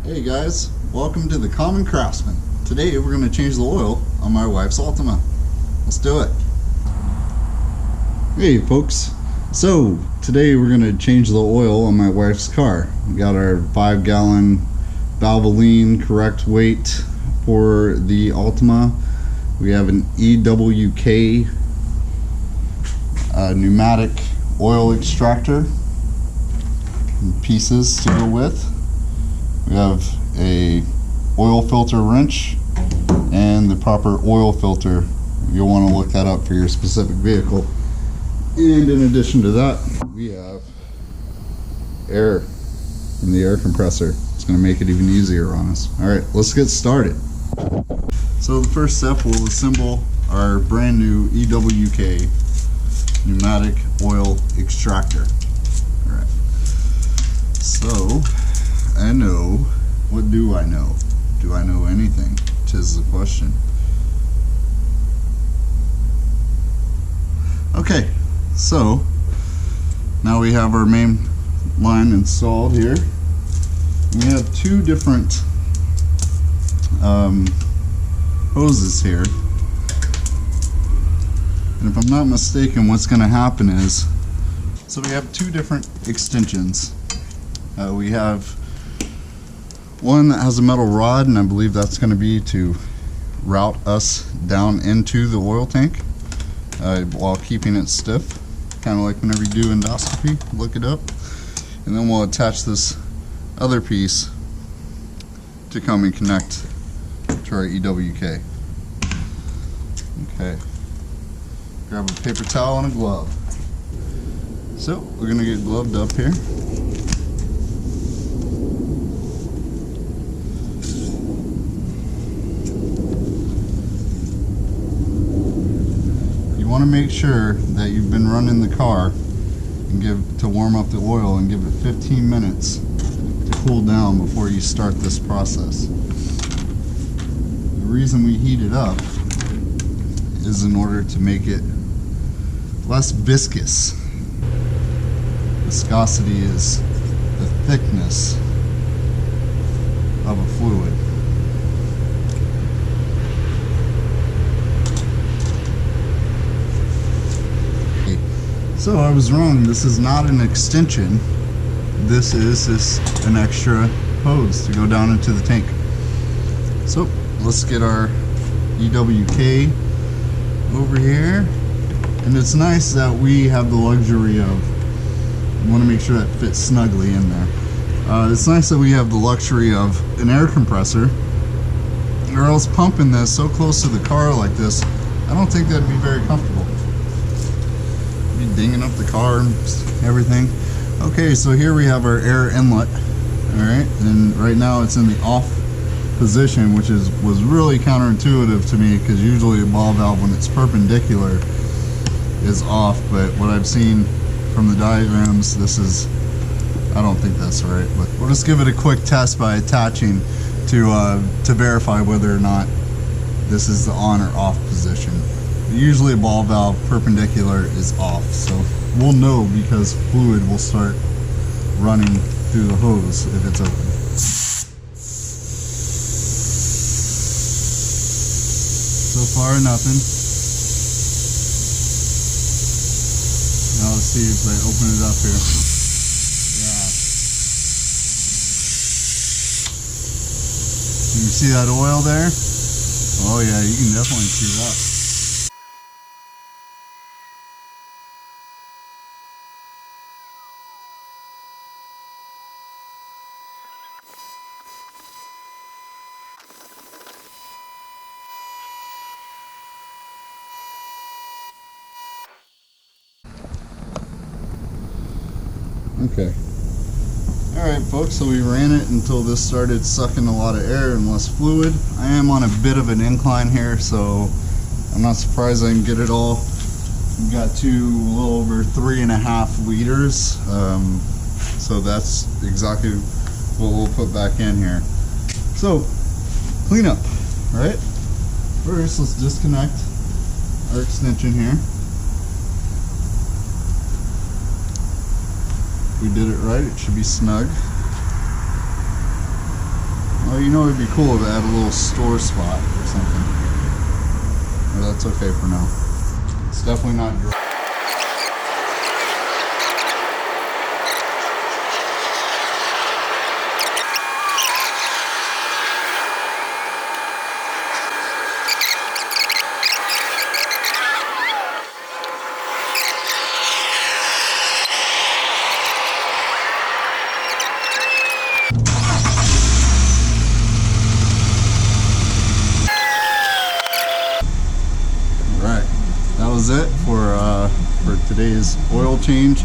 Hey guys, welcome to the Common Craftsman. Today we're going to change the oil on my wife's Altima. Let's do it. Hey folks, so today we're going to change the oil on my wife's car. We got our 5-gallon Valvoline correct weight for the Altima. We have an EWK pneumatic oil extractor and pieces to go with. We have a oil filter wrench and the proper oil filter. You'll want to look that up for your specific vehicle. And in addition to that, we have air in the air compressor. It's going to make it even easier on us. Alright, let's get started. So the first step, we'll assemble our brand new EWK pneumatic oil extractor. Alright, so I know. What do I know? Do I know anything? 'Tis the question. Okay, so now we have our main line installed here. We have two different hoses here. And if I'm not mistaken, what's going to happen is, so we have two different extensions. We have one that has a metal rod, and I believe that's going to be to route us down into the oil tank while keeping it stiff, kind of like whenever you do endoscopy. Look it up. And then we'll attach this other piece to come and connect to our EWK. Okay, grab a paper towel and a glove. So we're going to get gloved up here. You want to make sure that you've been running the car and to warm up the oil and give it 15 minutes to cool down before you start this process. The reason we heat it up is in order to make it less viscous. Viscosity is the thickness of a fluid. So I was wrong, this is not an extension. This is just an extra hose to go down into the tank. So let's get our EWK over here. And it's nice that we have the luxury of, we want to make sure that fits snugly in there. It's nice that we have the luxury of an air compressor, or else pumping this so close to the car like this, I don't think that'd be very comfortable. Dinging up the car and everything. Okay, so here we have our air inlet. Alright, and right now it's in the off position, which was really counterintuitive to me, because usually a ball valve, when it's perpendicular, is off, but what I've seen from the diagrams, I don't think that's right, but we'll just give it a quick test by attaching to verify whether or not this is the on or off position. Usually a ball valve perpendicular is off, so we'll know because fluid will start running through the hose if it's open. So far nothing. Now let's see if I open it up here. Yeah. You see that oil there? Oh yeah, you can definitely see that. Okay. Alright folks, so we ran it until this started sucking a lot of air and less fluid. I am on a bit of an incline here, so I'm not surprised I can get it all. We've got a little over 3.5 liters, so that's exactly what we'll put back in here. So, clean up, right? First, let's disconnect our extension here. We did it right, it should be snug. But you know, it'd be cool to add a little store spot or something. But that's okay for now. It's definitely not dry. That was it for today's oil change.